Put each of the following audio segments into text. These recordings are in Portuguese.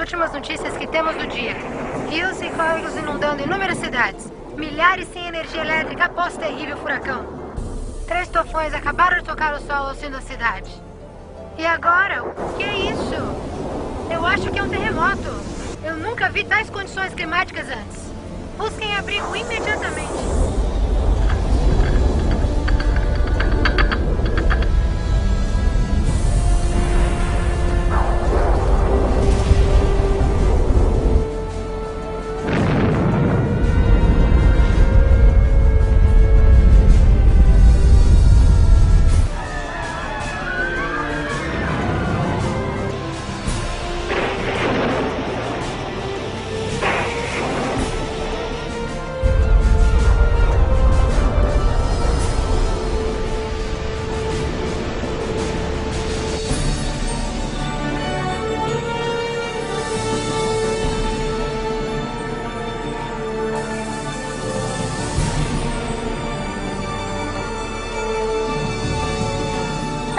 últimas notícias que temos do dia. Rios e córregos inundando inúmeras cidades. Milhares sem energia elétrica após terrível furacão. 3 tufões acabaram de tocar o solo ao sul da cidade. E agora? O que é isso? Eu acho que é um terremoto. Eu nunca vi tais condições climáticas antes. Busquem abrigo imediatamente.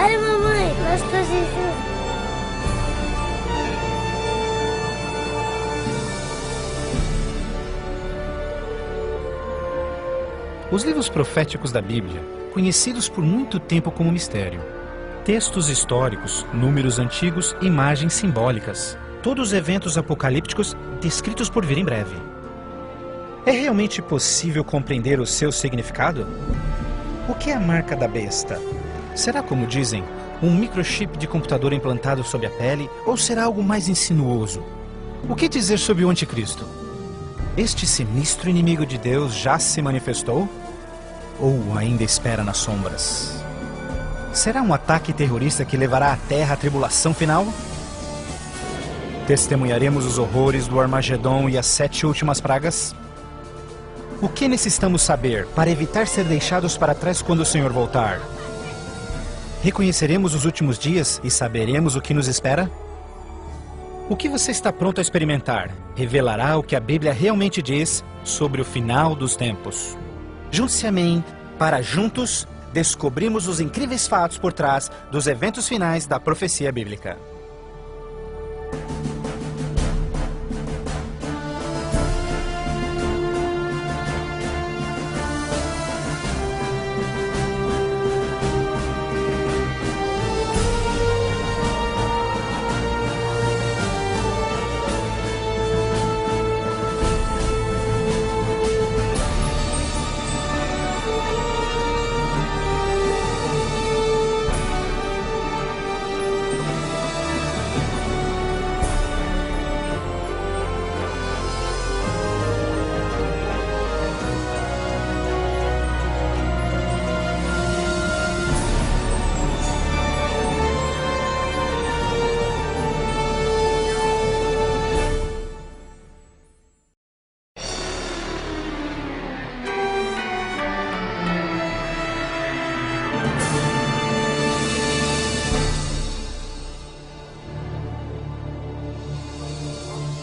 Olha, mamãe, Lastou Jesus. Os livros proféticos da Bíblia, conhecidos por muito tempo como mistério. Textos históricos, números antigos, imagens simbólicas. Todos eventos apocalípticos descritos por vir em breve. É realmente possível compreender o seu significado? O que é a marca da besta? Será, como dizem, um microchip de computador implantado sob a pele, ou será algo mais insinuoso? O que dizer sobre o anticristo? Este sinistro inimigo de Deus já se manifestou? Ou ainda espera nas sombras? Será um ataque terrorista que levará a Terra à tribulação final? Testemunharemos os horrores do Armagedon e as 7 últimas pragas? O que necessitamos saber para evitar ser deixados para trás quando o Senhor voltar? Reconheceremos os últimos dias e saberemos o que nos espera? O que você está pronto a experimentar revelará o que a Bíblia realmente diz sobre o final dos tempos. Junte-se a mim para juntos descobrirmos os incríveis fatos por trás dos eventos finais da profecia bíblica.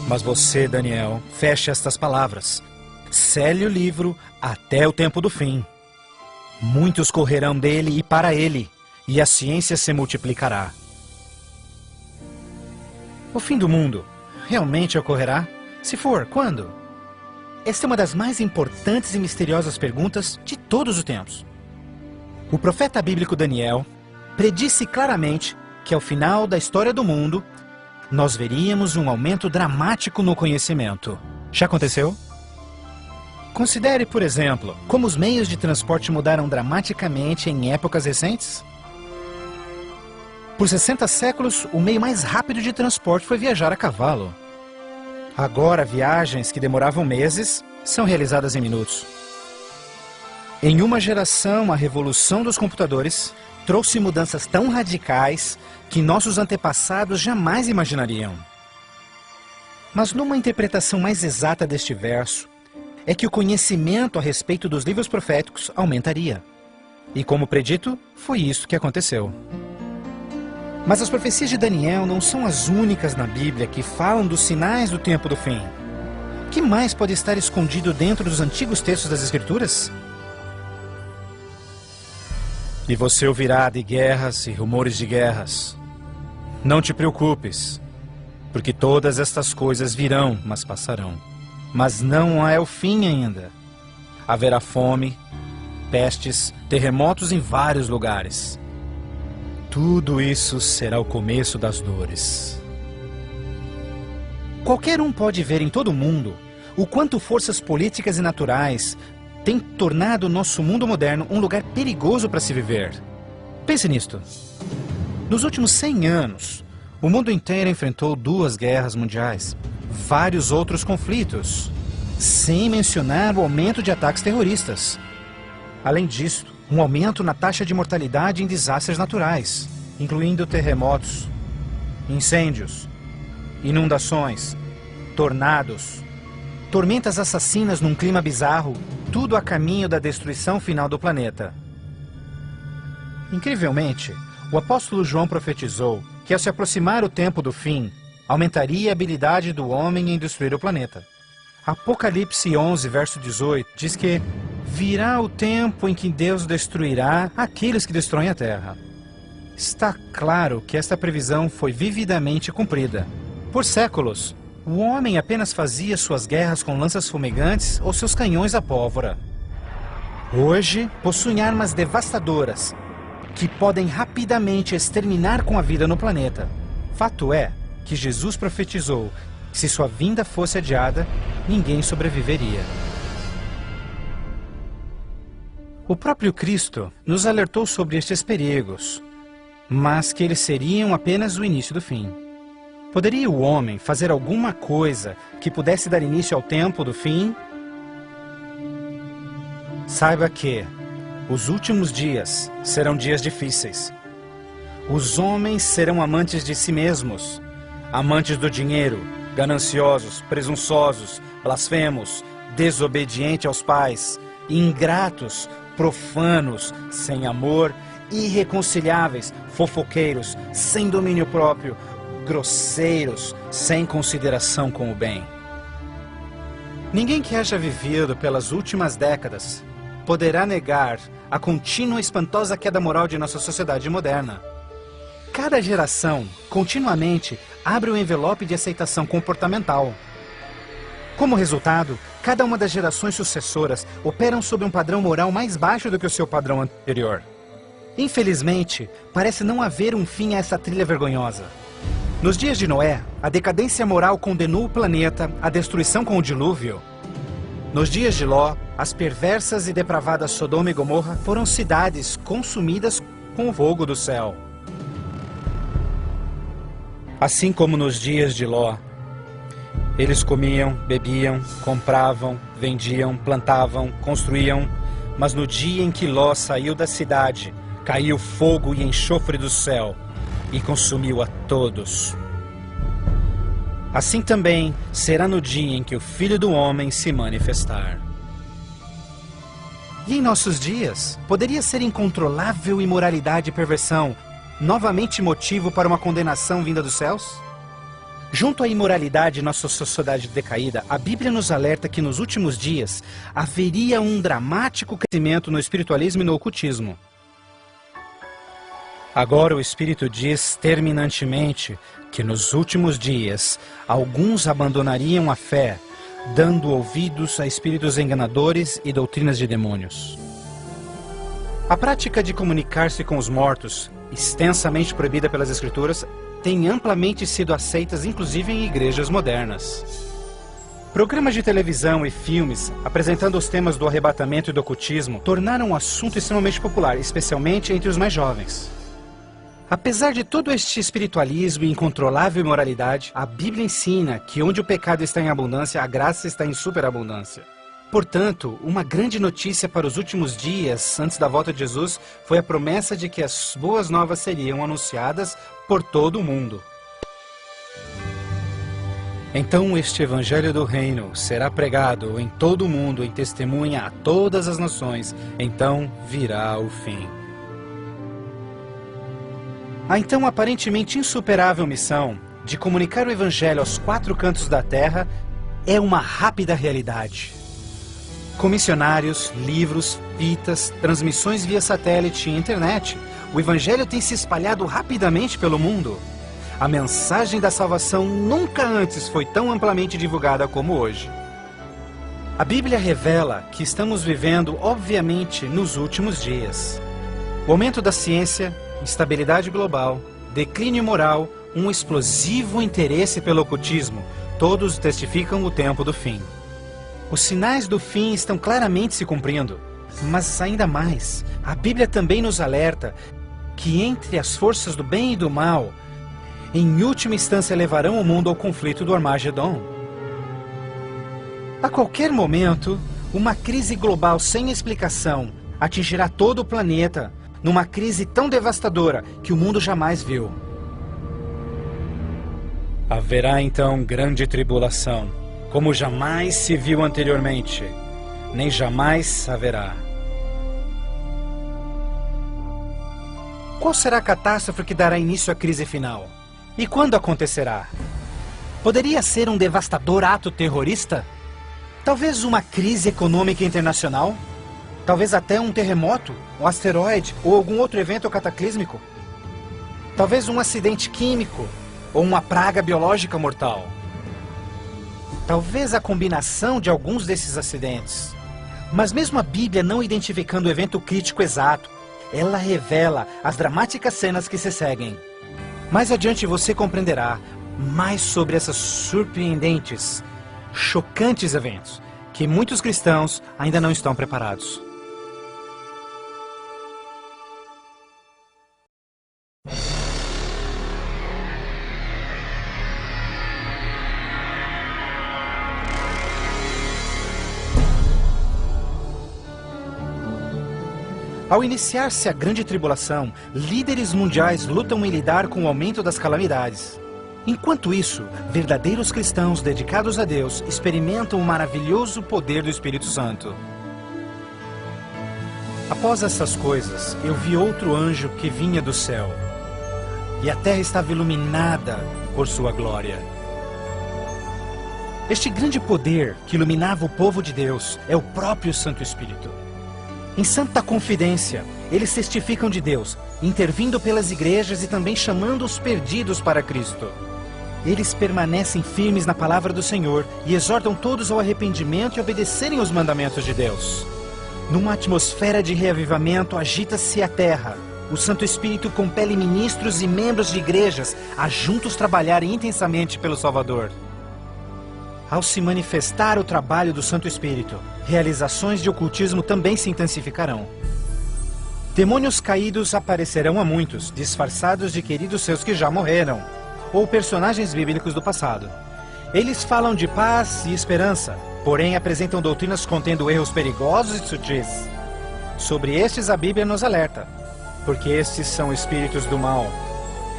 Mas você, Daniel, feche estas palavras. Cele o livro até o tempo do fim. Muitos correrão dele e para ele, e a ciência se multiplicará. O fim do mundo realmente ocorrerá? Se for, quando? Esta é uma das mais importantes e misteriosas perguntas de todos os tempos. O profeta bíblico Daniel predisse claramente que ao final da história do mundo, nós veríamos um aumento dramático no conhecimento. Já aconteceu? Considere, por exemplo, como os meios de transporte mudaram dramaticamente em épocas recentes. Por 60 séculos, o meio mais rápido de transporte foi viajar a cavalo. Agora, viagens que demoravam meses são realizadas em minutos. Em uma geração, a revolução dos computadores trouxe mudanças tão radicais que nossos antepassados jamais imaginariam. Mas numa interpretação mais exata deste verso, é que o conhecimento a respeito dos livros proféticos aumentaria. E como predito, foi isso que aconteceu. Mas as profecias de Daniel não são as únicas na Bíblia que falam dos sinais do tempo do fim. O que mais pode estar escondido dentro dos antigos textos das Escrituras? E você ouvirá de guerras e rumores de guerras. Não te preocupes, porque todas estas coisas virão, mas passarão. Mas não é o fim ainda. Haverá fome, pestes, terremotos em vários lugares. Tudo isso será o começo das dores. Qualquer um pode ver em todo o mundo o quanto forças políticas e naturais têm tornado o nosso mundo moderno um lugar perigoso para se viver. Pense nisto. Nos últimos 100 anos, o mundo inteiro enfrentou 2 guerras mundiais, vários outros conflitos, sem mencionar o aumento de ataques terroristas. Além disso, um aumento na taxa de mortalidade em desastres naturais, incluindo terremotos, incêndios, inundações, tornados, tormentas assassinas num clima bizarro, tudo a caminho da destruição final do planeta. Incrivelmente, o apóstolo João profetizou que ao se aproximar o tempo do fim, aumentaria a habilidade do homem em destruir o planeta. Apocalipse 11, verso 18, diz que virá o tempo em que Deus destruirá aqueles que destroem a terra. Está claro que esta previsão foi vividamente cumprida. Por séculos, o homem apenas fazia suas guerras com lanças fumegantes ou seus canhões à pólvora. Hoje, possuem armas devastadoras que podem rapidamente exterminar com a vida no planeta. Fato é que Jesus profetizou que se sua vinda fosse adiada, ninguém sobreviveria. O próprio Cristo nos alertou sobre estes perigos, mas que eles seriam apenas o início do fim. Poderia o homem fazer alguma coisa que pudesse dar início ao tempo do fim? Saiba que os últimos dias serão dias difíceis. Os homens serão amantes de si mesmos, amantes do dinheiro, gananciosos, presunçosos, blasfemos, desobedientes aos pais, ingratos, profanos, sem amor, irreconciliáveis, fofoqueiros, sem domínio próprio, grosseiros, sem consideração com o bem. Ninguém que haja vivido pelas últimas décadas poderá negar a contínua e espantosa queda moral de nossa sociedade moderna. Cada geração, continuamente, abre o envelope de aceitação comportamental. Como resultado, cada uma das gerações sucessoras operam sob um padrão moral mais baixo do que o seu padrão anterior. Infelizmente, parece não haver um fim a essa trilha vergonhosa. Nos dias de Noé, a decadência moral condenou o planeta à destruição com o dilúvio. Nos dias de Ló, as perversas e depravadas Sodoma e Gomorra foram cidades consumidas com o fogo do céu. Assim como nos dias de Ló, eles comiam, bebiam, compravam, vendiam, plantavam, construíam, mas no dia em que Ló saiu da cidade, caiu fogo e enxofre do céu e consumiu a todos. Assim também será no dia em que o Filho do Homem se manifestar. E em nossos dias, poderia ser incontrolável imoralidade e perversão novamente motivo para uma condenação vinda dos céus? Junto à imoralidade em nossa sociedade decaída, a Bíblia nos alerta que nos últimos dias haveria um dramático crescimento no espiritualismo e no ocultismo. Agora o Espírito diz terminantemente que nos últimos dias alguns abandonariam a fé, dando ouvidos a espíritos enganadores e doutrinas de demônios. A prática de comunicar-se com os mortos, extensamente proibida pelas Escrituras, tem amplamente sido aceitas inclusive em igrejas modernas. Programas de televisão e filmes apresentando os temas do arrebatamento e do ocultismo tornaram um assunto extremamente popular, especialmente entre os mais jovens. Apesar de todo este espiritualismo e incontrolável imoralidade, a Bíblia ensina que onde o pecado está em abundância, a graça está em superabundância. Portanto, uma grande notícia para os últimos dias, antes da volta de Jesus, foi a promessa de que as boas novas seriam anunciadas por todo o mundo. Então este evangelho do reino será pregado em todo o mundo em testemunha a todas as nações, então virá o fim. A então aparentemente insuperável missão de comunicar o evangelho aos 4 cantos da terra é uma rápida realidade. Com missionários, livros, fitas, transmissões via satélite e internet, o evangelho tem se espalhado rapidamente pelo mundo. a mensagem da salvação nunca antes foi tão amplamente divulgada como hoje. A Bíblia revela que estamos vivendo, obviamente, nos últimos dias. O aumento da ciência, instabilidade global, declínio moral, um explosivo interesse pelo ocultismo, todos testificam o tempo do fim. Os sinais do fim estão claramente se cumprindo, mas ainda mais, a Bíblia também nos alerta que entre as forças do bem e do mal, em última instância levarão o mundo ao conflito do Armagedon. A qualquer momento, uma crise global sem explicação atingirá todo o planeta, numa crise tão devastadora que o mundo jamais viu. Haverá então grande tribulação, como jamais se viu anteriormente, nem jamais haverá. Qual será a catástrofe que dará início à crise final? E quando acontecerá? Poderia ser um devastador ato terrorista? Talvez uma crise econômica internacional? Talvez até um terremoto, um asteroide ou algum outro evento cataclísmico? Talvez um acidente químico ou uma praga biológica mortal? Talvez a combinação de alguns desses acidentes. Mas mesmo a Bíblia não identificando o evento crítico exato, ela revela as dramáticas cenas que se seguem. Mais adiante você compreenderá mais sobre essas surpreendentes, chocantes eventos que muitos cristãos ainda não estão preparados. Ao iniciar-se a grande tribulação, líderes mundiais lutam em lidar com o aumento das calamidades. Enquanto isso, verdadeiros cristãos dedicados a Deus experimentam o maravilhoso poder do Espírito Santo. Após essas coisas, eu vi outro anjo que vinha do céu, e a terra estava iluminada por sua glória. Este grande poder que iluminava o povo de Deus é o próprio Santo Espírito. Em santa confidência, eles testificam de Deus, intervindo pelas igrejas e também chamando os perdidos para Cristo. Eles permanecem firmes na palavra do Senhor e exortam todos ao arrependimento e obedecerem os mandamentos de Deus. Numa atmosfera de reavivamento, agita-se a terra. O Santo Espírito compele ministros e membros de igrejas a juntos trabalharem intensamente pelo Salvador. Ao se manifestar o trabalho do Santo Espírito, realizações de ocultismo também se intensificarão. Demônios caídos aparecerão a muitos, disfarçados de queridos seus que já morreram, ou personagens bíblicos do passado. Eles falam de paz e esperança, porém apresentam doutrinas contendo erros perigosos e sutis. Sobre estes a Bíblia nos alerta, porque estes são espíritos do mal,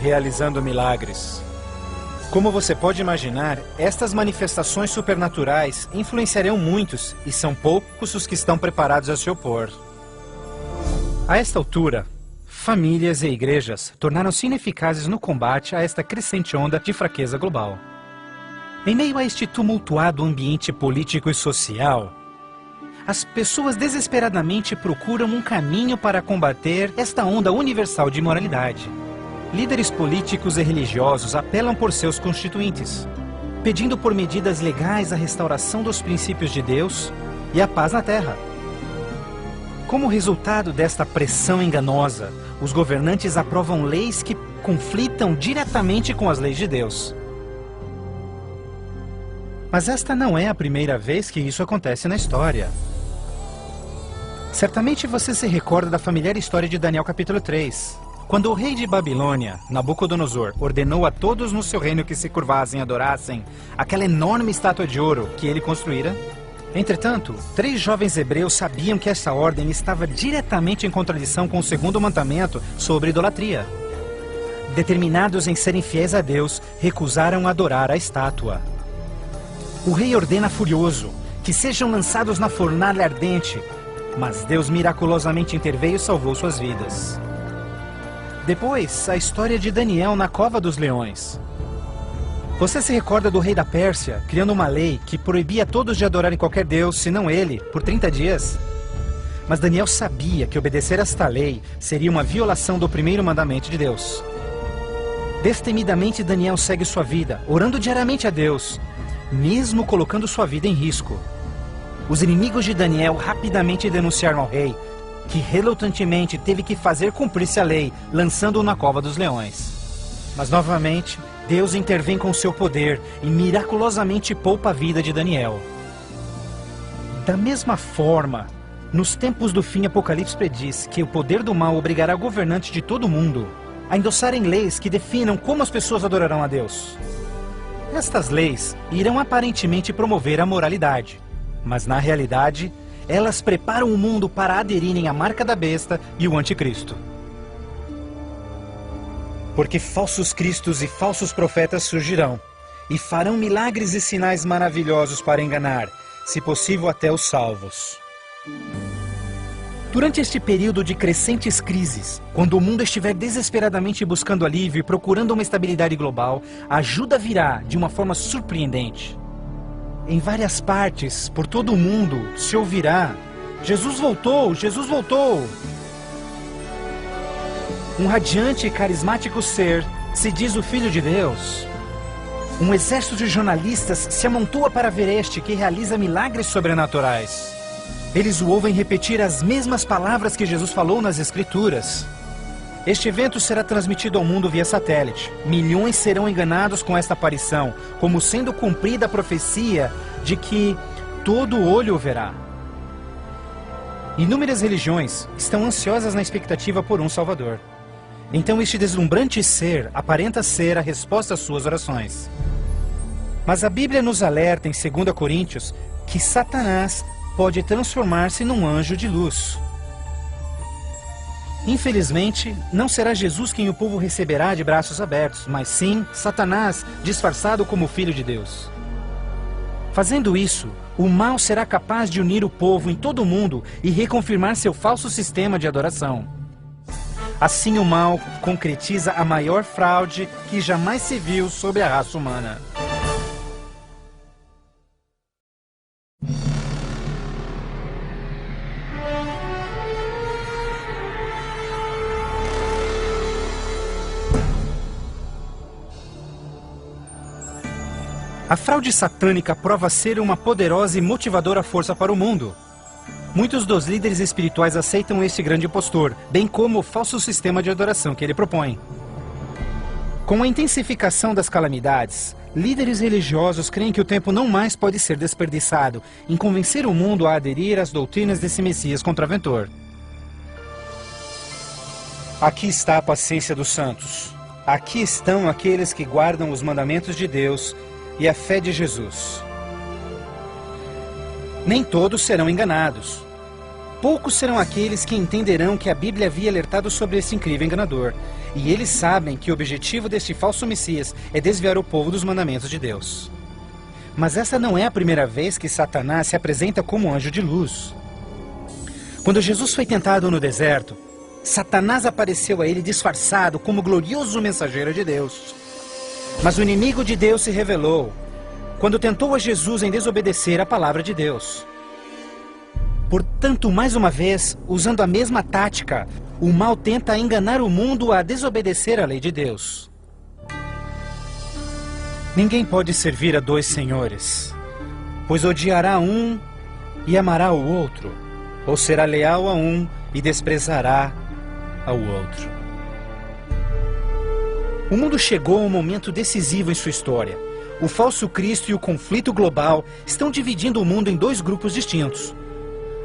realizando milagres. Como você pode imaginar, estas manifestações supernaturais influenciarão muitos e são poucos os que estão preparados a se opor. A esta altura, famílias e igrejas tornaram-se ineficazes no combate a esta crescente onda de fraqueza global. Em meio a este tumultuado ambiente político e social, as pessoas desesperadamente procuram um caminho para combater esta onda universal de imoralidade. Líderes políticos e religiosos apelam por seus constituintes, pedindo por medidas legais a restauração dos princípios de Deus e a paz na terra. Como resultado desta pressão enganosa, os governantes aprovam leis que conflitam diretamente com as leis de Deus. Mas esta não é a primeira vez que isso acontece na história. Certamente você se recorda da familiar história de Daniel capítulo 3. Quando o rei de Babilônia, Nabucodonosor, ordenou a todos no seu reino que se curvassem e adorassem aquela enorme estátua de ouro que ele construíra. Entretanto, 3 jovens hebreus sabiam que essa ordem estava diretamente em contradição com o segundo mandamento sobre idolatria. Determinados em serem fiéis a Deus, recusaram adorar a estátua. O rei ordena furioso que sejam lançados na fornalha ardente, mas Deus miraculosamente interveio e salvou suas vidas. Depois, a história de Daniel na cova dos leões. Você se recorda do rei da Pérsia, criando uma lei que proibia todos de adorarem qualquer deus, senão ele, por 30 dias? Mas Daniel sabia que obedecer esta lei seria uma violação do primeiro mandamento de Deus. Destemidamente, Daniel segue sua vida, orando diariamente a Deus, mesmo colocando sua vida em risco. Os inimigos de Daniel rapidamente denunciaram ao rei, que relutantemente teve que fazer cumprir-se a lei, lançando-o na cova dos leões. Mas novamente, Deus intervém com seu poder e miraculosamente poupa a vida de Daniel. Da mesma forma, nos tempos do fim, Apocalipse prediz que o poder do mal obrigará governantes de todo o mundo a endossarem leis que definam como as pessoas adorarão a Deus. Estas leis irão aparentemente promover a moralidade, mas na realidade, elas preparam o mundo para aderirem à marca da besta e o anticristo. Porque falsos cristos e falsos profetas surgirão e farão milagres e sinais maravilhosos para enganar, se possível até os salvos. Durante este período de crescentes crises, quando o mundo estiver desesperadamente buscando alívio e procurando uma estabilidade global, a ajuda virá de uma forma surpreendente. Em várias partes, por todo o mundo, se ouvirá: Jesus voltou! Jesus voltou! Um radiante e carismático ser se diz o Filho de Deus. Um exército de jornalistas se amontoa para ver este que realiza milagres sobrenaturais. Eles o ouvem repetir as mesmas palavras que Jesus falou nas Escrituras. Este evento será transmitido ao mundo via satélite. Milhões serão enganados com esta aparição, como sendo cumprida a profecia de que todo olho o verá. Inúmeras religiões estão ansiosas na expectativa por um Salvador. Então este deslumbrante ser aparenta ser a resposta às suas orações. Mas a Bíblia nos alerta em 2 Coríntios que Satanás pode transformar-se num anjo de luz. Infelizmente, não será Jesus quem o povo receberá de braços abertos, mas sim Satanás, disfarçado como Filho de Deus. Fazendo isso, o mal será capaz de unir o povo em todo o mundo e reconfirmar seu falso sistema de adoração. Assim, o mal concretiza a maior fraude que jamais se viu sobre a raça humana. A fraude satânica prova ser uma poderosa e motivadora força para o mundo. Muitos dos líderes espirituais aceitam este grande impostor, bem como o falso sistema de adoração que ele propõe. Com a intensificação das calamidades, líderes religiosos creem que o tempo não mais pode ser desperdiçado em convencer o mundo a aderir às doutrinas desse Messias contraventor. Aqui está a paciência dos santos. Aqui estão aqueles que guardam os mandamentos de Deus e a fé de Jesus. Nem todos serão enganados. Poucos serão aqueles que entenderão que a Bíblia havia alertado sobre esse incrível enganador. E eles sabem que o objetivo deste falso Messias é desviar o povo dos mandamentos de Deus. Mas essa não é a primeira vez que Satanás se apresenta como anjo de luz. Quando Jesus foi tentado no deserto, Satanás apareceu a ele disfarçado como glorioso mensageiro de Deus. Mas o inimigo de Deus se revelou quando tentou a Jesus em desobedecer a palavra de Deus. Portanto, mais uma vez, usando a mesma tática, o mal tenta enganar o mundo a desobedecer a lei de Deus. Ninguém pode servir a dois senhores, pois odiará um e amará o outro, ou será leal a um e desprezará ao outro. O mundo chegou a um momento decisivo em sua história. O falso Cristo e o conflito global estão dividindo o mundo em dois grupos distintos: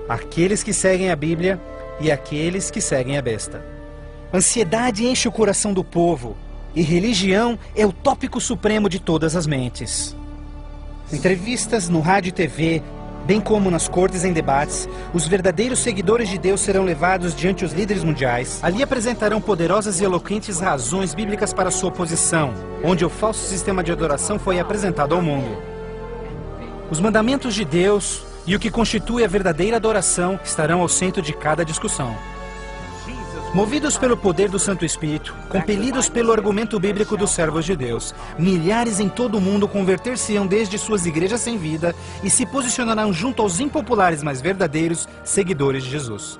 aqueles que seguem a Bíblia e aqueles que seguem a besta. Ansiedade enche o coração do povo e religião é o tópico supremo de todas as mentes. Entrevistas no rádio e TV, bem como nas cortes em debates, os verdadeiros seguidores de Deus serão levados diante os líderes mundiais. Ali apresentarão poderosas e eloquentes razões bíblicas para sua oposição, onde o falso sistema de adoração foi apresentado ao mundo. Os mandamentos de Deus e o que constitui a verdadeira adoração estarão ao centro de cada discussão. Movidos pelo poder do Santo Espírito, compelidos pelo argumento bíblico dos servos de Deus, milhares em todo o mundo converter-se-ão desde suas igrejas sem vida e se posicionarão junto aos impopulares, mas verdadeiros seguidores de Jesus.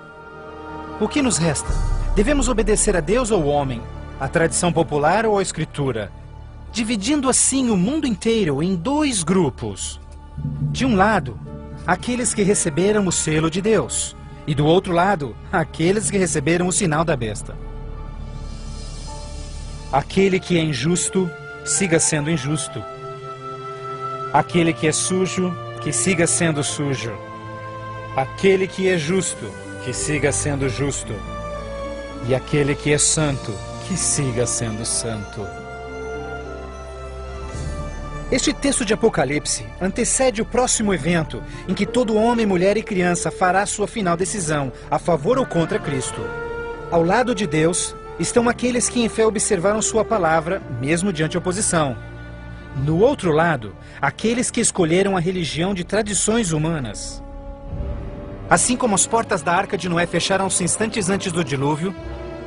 O que nos resta? Devemos obedecer a Deus ou ao homem? A tradição popular ou a escritura? Dividindo assim o mundo inteiro em dois grupos. De um lado, aqueles que receberam o selo de Deus. E do outro lado, aqueles que receberam o sinal da besta. Aquele que é injusto, siga sendo injusto. Aquele que é sujo, que siga sendo sujo. Aquele que é justo, que siga sendo justo. E aquele que é santo, que siga sendo santo. Este texto de Apocalipse antecede o próximo evento em que todo homem, mulher e criança fará sua final decisão, a favor ou contra Cristo. Ao lado de Deus estão aqueles que em fé observaram sua palavra, mesmo diante oposição. No outro lado, aqueles que escolheram a religião de tradições humanas. Assim como as portas da Arca de Noé fecharam-se instantes antes do dilúvio,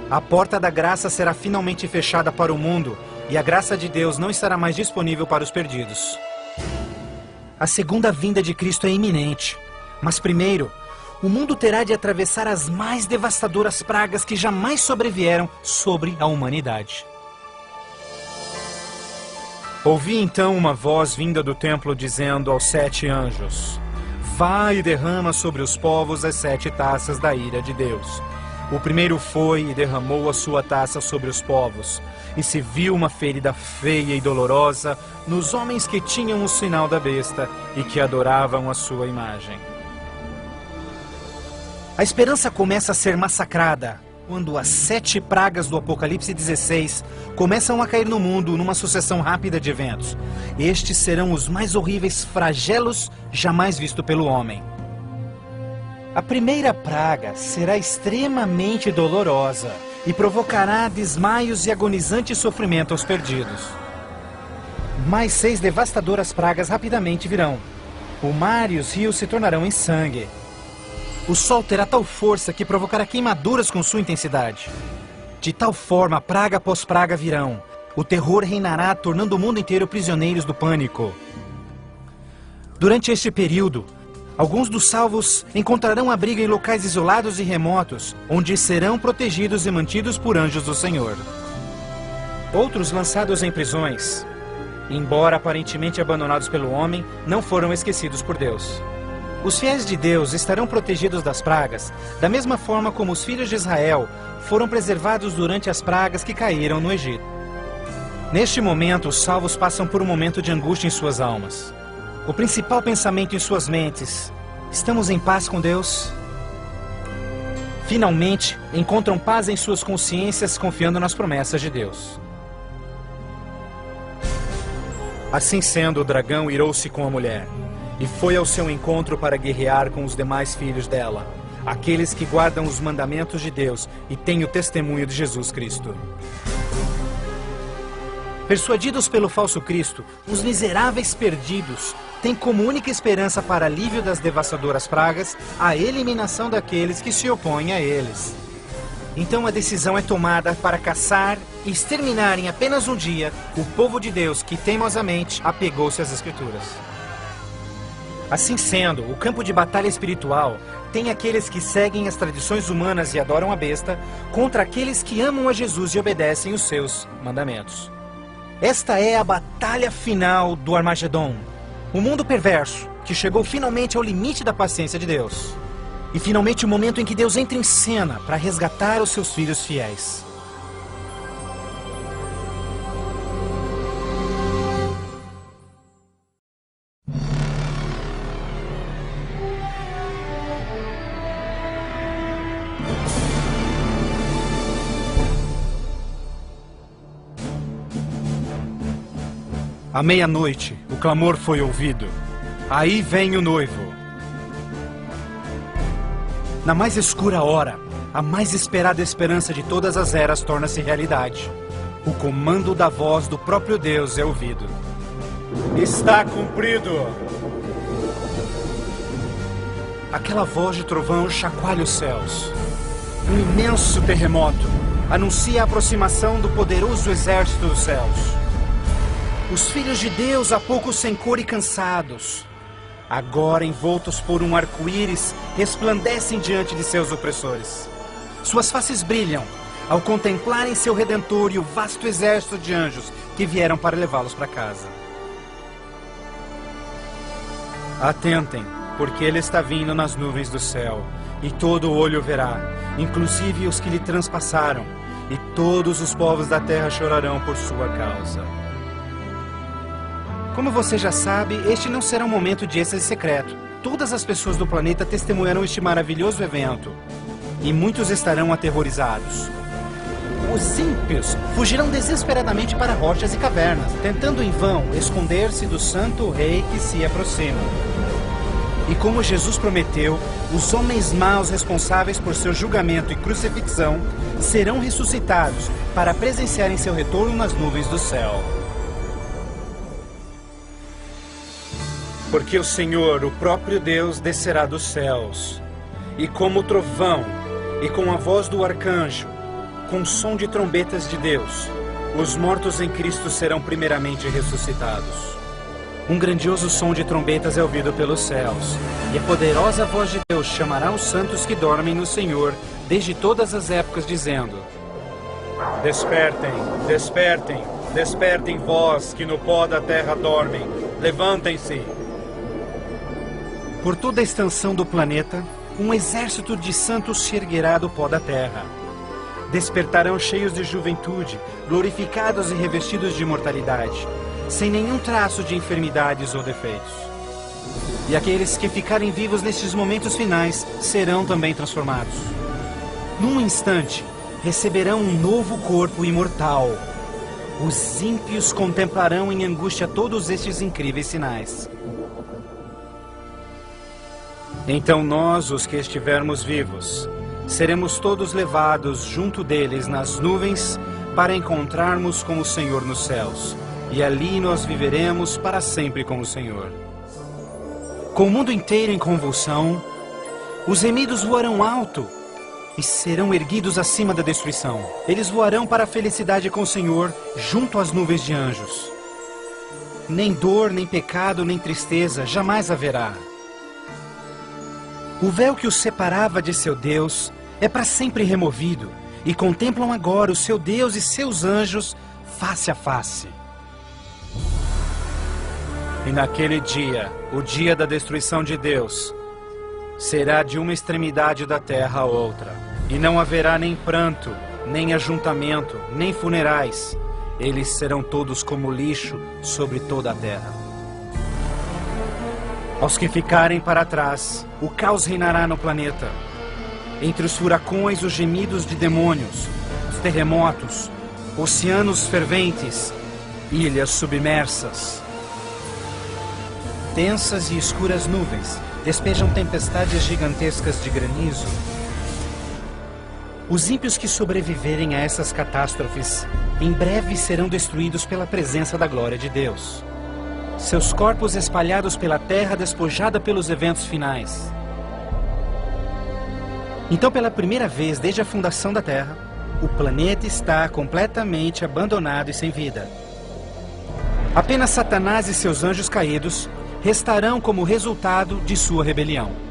a porta da graça será finalmente fechada para o mundo e a graça de Deus não estará mais disponível para os perdidos. A segunda vinda de Cristo é iminente, mas primeiro, o mundo terá de atravessar as mais devastadoras pragas que jamais sobrevieram sobre a humanidade. Ouvi então uma voz vinda do templo dizendo aos 7 anjos: Vai e derrama sobre os povos as 7 taças da ira de Deus. O primeiro foi e derramou a sua taça sobre os povos, e se viu uma ferida feia e dolorosa nos homens que tinham o sinal da besta e que adoravam a sua imagem. A esperança começa a ser massacrada quando as 7 pragas do Apocalipse 16 começam a cair no mundo numa sucessão rápida de eventos. Estes serão os mais horríveis flagelos jamais vistos pelo homem. A primeira praga será extremamente dolorosa e provocará desmaios e agonizante sofrimento aos perdidos. Mais 6 devastadoras pragas rapidamente virão. O mar e os rios se tornarão em sangue. O sol terá tal força que provocará queimaduras com sua intensidade. De tal forma, praga após praga virão. O terror reinará, tornando o mundo inteiro prisioneiros do pânico. Durante este período, alguns dos salvos encontrarão abrigo em locais isolados e remotos, onde serão protegidos e mantidos por anjos do Senhor. Outros, lançados em prisões, embora aparentemente abandonados pelo homem, não foram esquecidos por Deus. Os fiéis de Deus estarão protegidos das pragas, da mesma forma como os filhos de Israel foram preservados durante as pragas que caíram no Egito. Neste momento, os salvos passam por um momento de angústia em suas almas. O principal pensamento em suas mentes: estamos em paz com Deus? Finalmente, encontram paz em suas consciências, confiando nas promessas de Deus. Assim sendo, o dragão irou-se com a mulher e foi ao seu encontro para guerrear com os demais filhos dela, aqueles que guardam os mandamentos de Deus e têm o testemunho de Jesus Cristo. Persuadidos pelo falso Cristo, os miseráveis perdidos têm como única esperança para alívio das devastadoras pragas a eliminação daqueles que se opõem a eles. Então a decisão é tomada para caçar e exterminar em apenas um dia o povo de Deus que teimosamente apegou-se às Escrituras. Assim sendo, o campo de batalha espiritual tem aqueles que seguem as tradições humanas e adoram a besta contra aqueles que amam a Jesus e obedecem os seus mandamentos. Esta é a batalha final do Armagedon, o mundo perverso que chegou finalmente ao limite da paciência de Deus. E finalmente o momento em que Deus entra em cena para resgatar os seus filhos fiéis. À meia-noite, o clamor foi ouvido. Aí vem o noivo. Na mais escura hora, a mais esperada esperança de todas as eras torna-se realidade. O comando da voz do próprio Deus é ouvido. Está cumprido! Aquela voz de trovão chacoalha os céus. Um imenso terremoto anuncia a aproximação do poderoso exército dos céus. Os filhos de Deus, há pouco sem cor e cansados, agora envoltos por um arco-íris, resplandecem diante de seus opressores. Suas faces brilham, ao contemplarem seu Redentor e o vasto exército de anjos que vieram para levá-los para casa. Atentem, porque ele está vindo nas nuvens do céu, e todo olho verá, inclusive os que lhe transpassaram, e todos os povos da terra chorarão por sua causa. Como você já sabe, este não será um momento de êxtase secreto. Todas as pessoas do planeta testemunharão este maravilhoso evento, e muitos estarão aterrorizados. Os ímpios fugirão desesperadamente para rochas e cavernas, tentando em vão esconder-se do santo rei que se aproxima. E como Jesus prometeu, os homens maus responsáveis por seu julgamento e crucifixão serão ressuscitados para presenciarem seu retorno nas nuvens do céu. Porque o Senhor, o próprio Deus, descerá dos céus, e como trovão, e com a voz do arcanjo, com som de trombetas de Deus, os mortos em Cristo serão primeiramente ressuscitados. Um grandioso som de trombetas é ouvido pelos céus, e a poderosa voz de Deus chamará os santos que dormem no Senhor desde todas as épocas, dizendo: Despertem, despertem, despertem vós que no pó da terra dormem, levantem-se. Por toda a extensão do planeta, um exército de santos se erguerá do pó da terra. Despertarão cheios de juventude, glorificados e revestidos de imortalidade, sem nenhum traço de enfermidades ou defeitos. E aqueles que ficarem vivos nestes momentos finais serão também transformados. Num instante, receberão um novo corpo imortal. Os ímpios contemplarão em angústia todos estes incríveis sinais. Então nós, os que estivermos vivos, seremos todos levados junto deles nas nuvens para encontrarmos com o Senhor nos céus. E ali nós viveremos para sempre com o Senhor. Com o mundo inteiro em convulsão, os remidos voarão alto e serão erguidos acima da destruição. Eles voarão para a felicidade com o Senhor junto às nuvens de anjos. Nem dor, nem pecado, nem tristeza jamais haverá. O véu que os separava de seu Deus é para sempre removido, e contemplam agora o seu Deus e seus anjos face a face. E naquele dia, o dia da destruição de Deus, será de uma extremidade da terra a outra, e não haverá nem pranto, nem ajuntamento, nem funerais. Eles serão todos como lixo sobre toda a terra. Aos que ficarem para trás, o caos reinará no planeta. Entre os furacões, os gemidos de demônios, os terremotos, oceanos ferventes, ilhas submersas. Densas e escuras nuvens despejam tempestades gigantescas de granizo. Os ímpios que sobreviverem a essas catástrofes, em breve serão destruídos pela presença da glória de Deus. Seus corpos espalhados pela terra despojada pelos eventos finais. Então, pela primeira vez desde a fundação da Terra, o planeta está completamente abandonado e sem vida. Apenas Satanás e seus anjos caídos restarão como resultado de sua rebelião.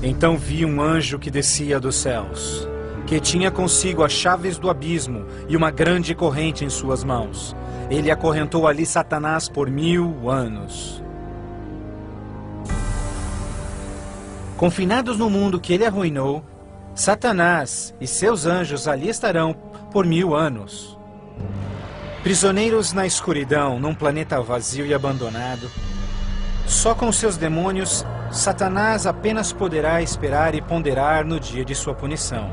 Então vi um anjo que descia dos céus, que tinha consigo as chaves do abismo e uma grande corrente em suas mãos. Ele acorrentou ali Satanás por 1000 anos. Confinados no mundo que ele arruinou, Satanás e seus anjos ali estarão por 1000 anos. Prisioneiros na escuridão, num planeta vazio e abandonado, só com seus demônios, Satanás apenas poderá esperar e ponderar no dia de sua punição.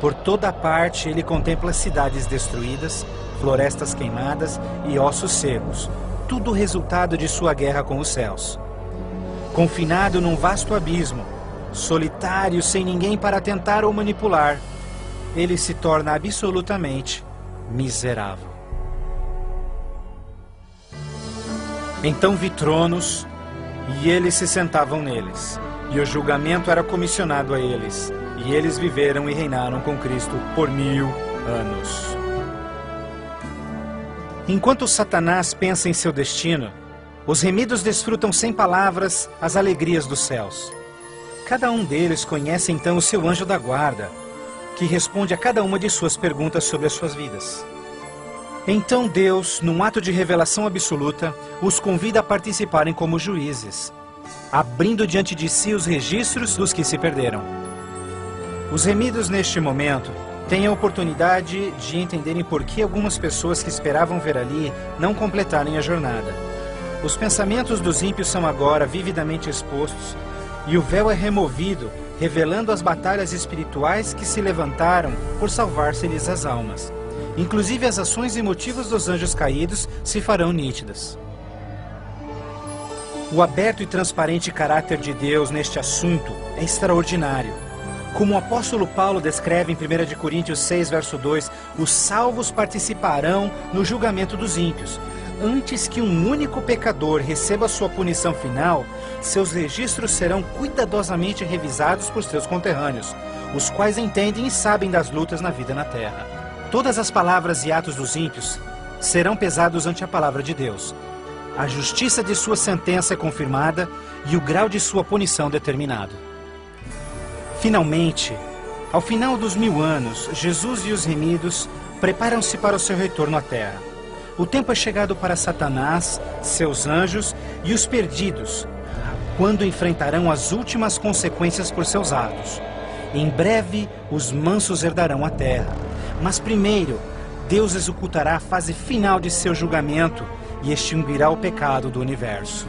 Por toda parte ele contempla cidades destruídas, florestas queimadas e ossos secos, tudo resultado de sua guerra com os céus. Confinado num vasto abismo, solitário, sem ninguém para tentar ou manipular, ele se torna absolutamente miserável. Então vi tronos, e eles se sentavam neles, e o julgamento era comissionado a eles. E eles viveram e reinaram com Cristo por 1000 anos. Enquanto Satanás pensa em seu destino, os remidos desfrutam sem palavras as alegrias dos céus. Cada um deles conhece então o seu anjo da guarda, que responde a cada uma de suas perguntas sobre as suas vidas. Então Deus, num ato de revelação absoluta, os convida a participarem como juízes, abrindo diante de si os registros dos que se perderam. Os remidos neste momento têm a oportunidade de entenderem por que algumas pessoas que esperavam ver ali não completarem a jornada. Os pensamentos dos ímpios são agora vividamente expostos e o véu é removido, revelando as batalhas espirituais que se levantaram por salvar-se-lhes as almas. Inclusive as ações e motivos dos anjos caídos se farão nítidas. O aberto e transparente caráter de Deus neste assunto é extraordinário. Como o apóstolo Paulo descreve em 1 Coríntios 6, verso 2, os salvos participarão no julgamento dos ímpios. Antes que um único pecador receba sua punição final, seus registros serão cuidadosamente revisados por seus conterrâneos, os quais entendem e sabem das lutas na vida na terra. Todas as palavras e atos dos ímpios serão pesados ante a palavra de Deus. A justiça de sua sentença é confirmada e o grau de sua punição determinado. Finalmente, ao final dos 1000 anos, Jesus e os remidos preparam-se para o seu retorno à terra. O tempo é chegado para Satanás, seus anjos e os perdidos, quando enfrentarão as últimas consequências por seus atos. Em breve, os mansos herdarão a terra. Mas primeiro, Deus executará a fase final de seu julgamento e extinguirá o pecado do universo.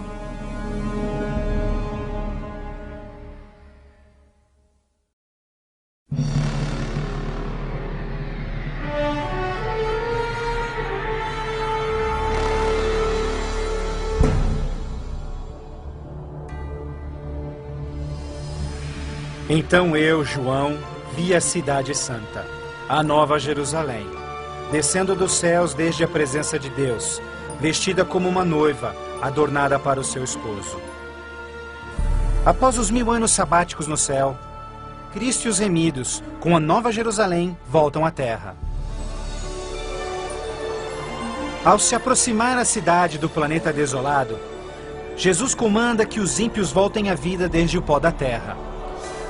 Então eu, João, vi a cidade santa, a nova Jerusalém, descendo dos céus desde a presença de Deus, vestida como uma noiva, adornada para o seu esposo. Após os 1000 anos sabáticos no céu, Cristo e os remidos, com a nova Jerusalém, voltam à terra. Ao se aproximar a cidade do planeta desolado, Jesus comanda que os ímpios voltem à vida desde o pó da terra.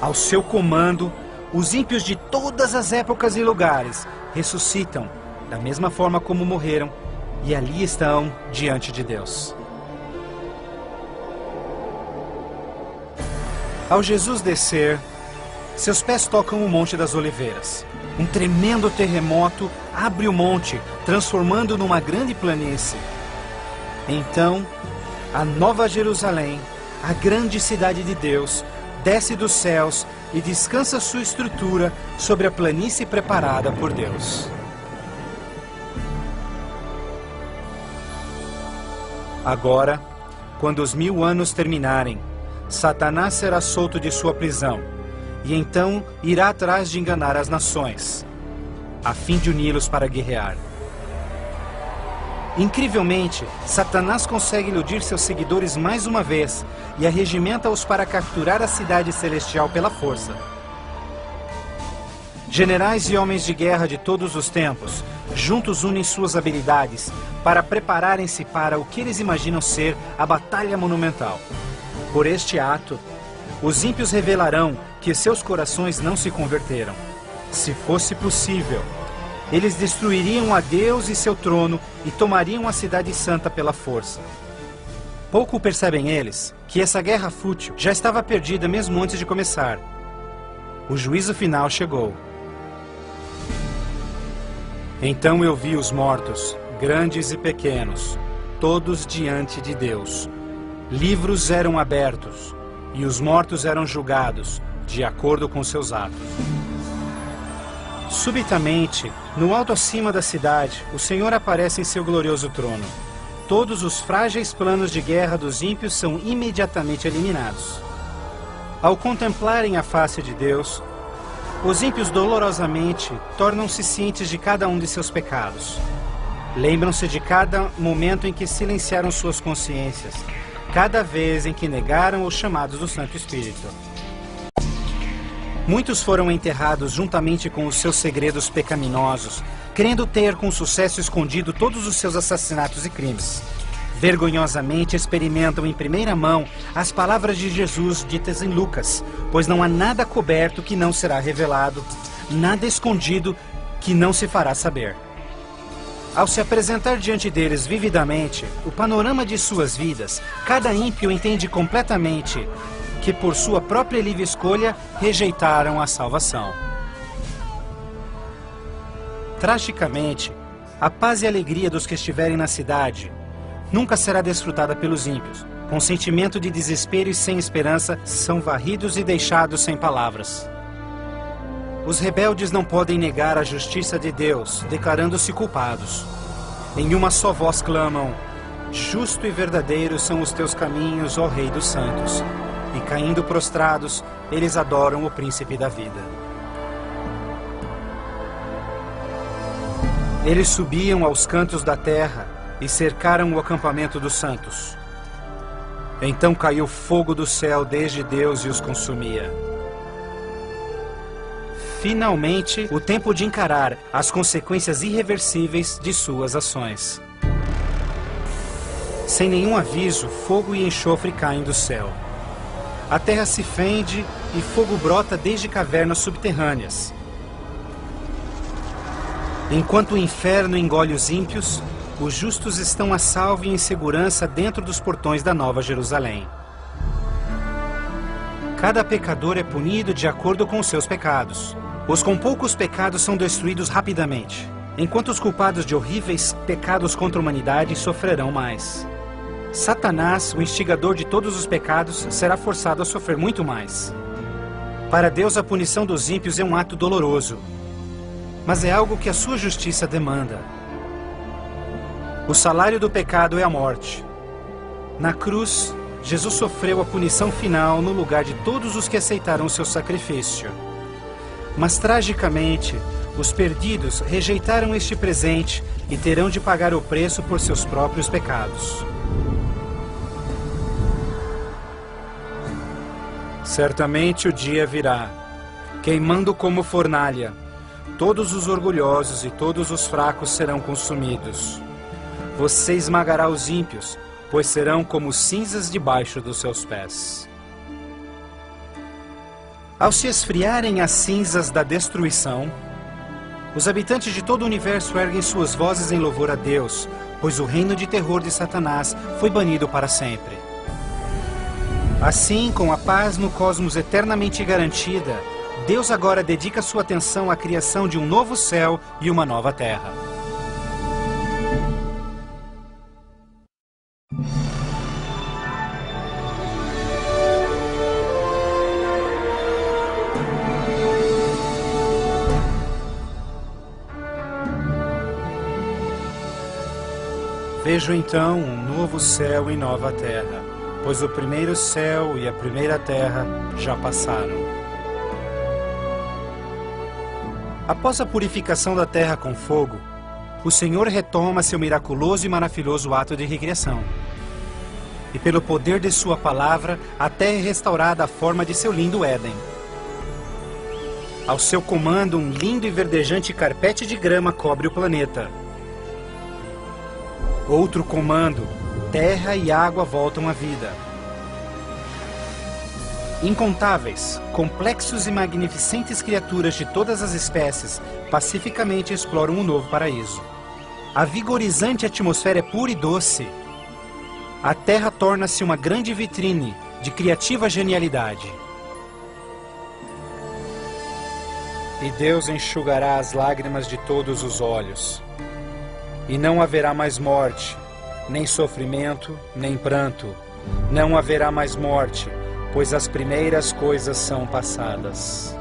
Ao seu comando, os ímpios de todas as épocas e lugares ressuscitam, da mesma forma como morreram, e ali estão diante de Deus. Ao Jesus descer, seus pés tocam o Monte das Oliveiras. Um tremendo terremoto abre o monte, transformando numa grande planície. Então, a nova Jerusalém, a grande cidade de Deus, desce dos céus e descansa sua estrutura sobre a planície preparada por Deus. Agora, quando os 1000 anos terminarem, Satanás será solto de sua prisão, e então irá atrás de enganar as nações, a fim de uni-los para guerrear. Incrivelmente, Satanás consegue iludir seus seguidores mais uma vez e arregimenta-os para capturar a cidade celestial pela força. Generais e homens de guerra de todos os tempos, juntos unem suas habilidades para prepararem-se para o que eles imaginam ser a batalha monumental. Por este ato, os ímpios revelarão que seus corações não se converteram. Se fosse possível, eles destruiriam a Deus e seu trono e tomariam a cidade santa pela força. Pouco percebem eles que essa guerra fútil já estava perdida mesmo antes de começar. O juízo final chegou. Então eu vi os mortos, grandes e pequenos, todos diante de Deus. Livros eram abertos, e os mortos eram julgados, de acordo com seus atos. Subitamente, no alto acima da cidade, o Senhor aparece em seu glorioso trono. Todos os frágeis planos de guerra dos ímpios são imediatamente eliminados. Ao contemplarem a face de Deus, os ímpios dolorosamente tornam-se cientes de cada um de seus pecados. Lembram-se de cada momento em que silenciaram suas consciências, cada vez em que negaram os chamados do Santo Espírito. Muitos foram enterrados juntamente com os seus segredos pecaminosos, querendo ter com sucesso escondido todos os seus assassinatos e crimes. Vergonhosamente experimentam em primeira mão as palavras de Jesus ditas em Lucas, pois não há nada coberto que não será revelado, nada escondido que não se fará saber. Ao se apresentar diante deles vividamente o panorama de suas vidas, cada ímpio entende completamente que por sua própria livre escolha rejeitaram a salvação. Tragicamente, a paz e alegria dos que estiverem na cidade nunca será desfrutada pelos ímpios. Com sentimento de desespero e sem esperança, são varridos e deixados sem palavras. Os rebeldes não podem negar a justiça de Deus, declarando-se culpados. Em uma só voz clamam: justo e verdadeiro são os teus caminhos, ó Rei dos Santos. E caindo prostrados, eles adoram o Príncipe da Vida. Eles subiam aos cantos da terra e cercaram o acampamento dos santos. Então caiu fogo do céu desde Deus e os consumia. Finalmente, o tempo de encarar as consequências irreversíveis de suas ações. Sem nenhum aviso, fogo e enxofre caem do céu. A terra se fende e fogo brota desde cavernas subterrâneas. Enquanto o inferno engole os ímpios, os justos estão a salvo e em segurança dentro dos portões da Nova Jerusalém. Cada pecador é punido de acordo com os seus pecados. Os com poucos pecados são destruídos rapidamente, enquanto os culpados de horríveis pecados contra a humanidade sofrerão mais. Satanás, o instigador de todos os pecados, será forçado a sofrer muito mais. Para Deus, a punição dos ímpios é um ato doloroso, mas é algo que a sua justiça demanda. O salário do pecado é a morte. Na cruz, Jesus sofreu a punição final no lugar de todos os que aceitaram o seu sacrifício. Mas, tragicamente, os perdidos rejeitaram este presente e terão de pagar o preço por seus próprios pecados. Certamente o dia virá, queimando como fornalha. Todos os orgulhosos e todos os fracos serão consumidos. Você esmagará os ímpios, pois serão como cinzas debaixo dos seus pés. Ao se esfriarem as cinzas da destruição, os habitantes de todo o universo erguem suas vozes em louvor a Deus, pois o reino de terror de Satanás foi banido para sempre. Assim, com a paz no cosmos eternamente garantida, Deus agora dedica sua atenção à criação de um novo céu e uma nova terra. Vejo então um novo céu e nova terra, pois o primeiro céu e a primeira terra já passaram. Após a purificação da terra com fogo, o Senhor retoma seu miraculoso e maravilhoso ato de recriação. E pelo poder de sua palavra, a terra é restaurada à forma de seu lindo Éden. Ao seu comando, um lindo e verdejante carpete de grama cobre o planeta. Outro comando, terra e água voltam à vida. Incontáveis, complexos e magnificentes criaturas de todas as espécies pacificamente exploram um novo paraíso. A vigorizante atmosfera é pura e doce. A terra torna-se uma grande vitrine de criativa genialidade. E Deus enxugará as lágrimas de todos os olhos. E não haverá mais morte, nem sofrimento, nem pranto. Não haverá mais morte, pois as primeiras coisas são passadas.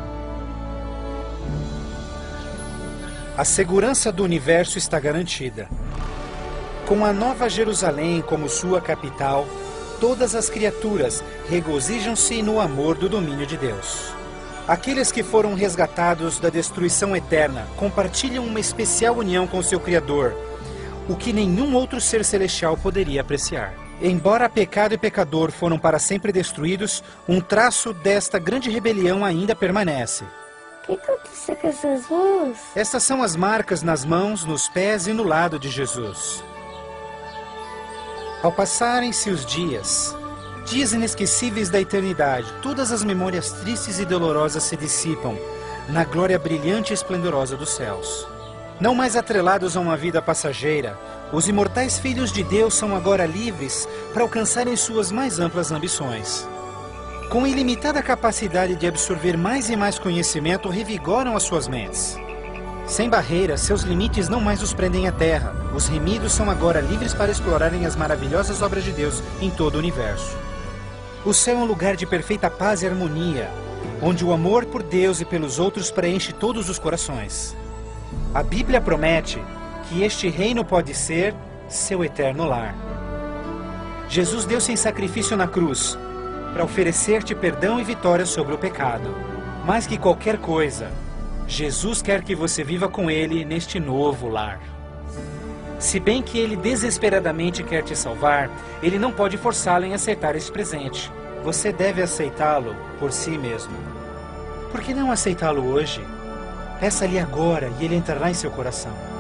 A segurança do universo está garantida. Com a Nova Jerusalém como sua capital, todas as criaturas regozijam-se no amor do domínio de Deus. Aqueles que foram resgatados da destruição eterna compartilham uma especial união com seu Criador, o que nenhum outro ser celestial poderia apreciar. Embora pecado e pecador foram para sempre destruídos, um traço desta grande rebelião ainda permanece. O que aconteceu com essas mãos? Estas são as marcas nas mãos, nos pés e no lado de Jesus. Ao passarem-se os dias inesquecíveis da eternidade, todas as memórias tristes e dolorosas se dissipam na glória brilhante e esplendorosa dos céus. Não mais atrelados a uma vida passageira, os imortais filhos de Deus são agora livres para alcançarem suas mais amplas ambições. Com ilimitada capacidade de absorver mais e mais conhecimento, revigoram as suas mentes. Sem barreiras, seus limites não mais os prendem à terra. Os remidos são agora livres para explorarem as maravilhosas obras de Deus em todo o universo. O céu é um lugar de perfeita paz e harmonia, onde o amor por Deus e pelos outros preenche todos os corações. A Bíblia promete que este reino pode ser seu eterno lar. Jesus deu-se em sacrifício na cruz para oferecer-te perdão e vitória sobre o pecado. Mais que qualquer coisa, Jesus quer que você viva com Ele neste novo lar. Se bem que Ele desesperadamente quer te salvar, Ele não pode forçá-lo em aceitar este presente. Você deve aceitá-lo por si mesmo. Por que não aceitá-lo hoje? Peça-lhe agora e Ele entrará em seu coração.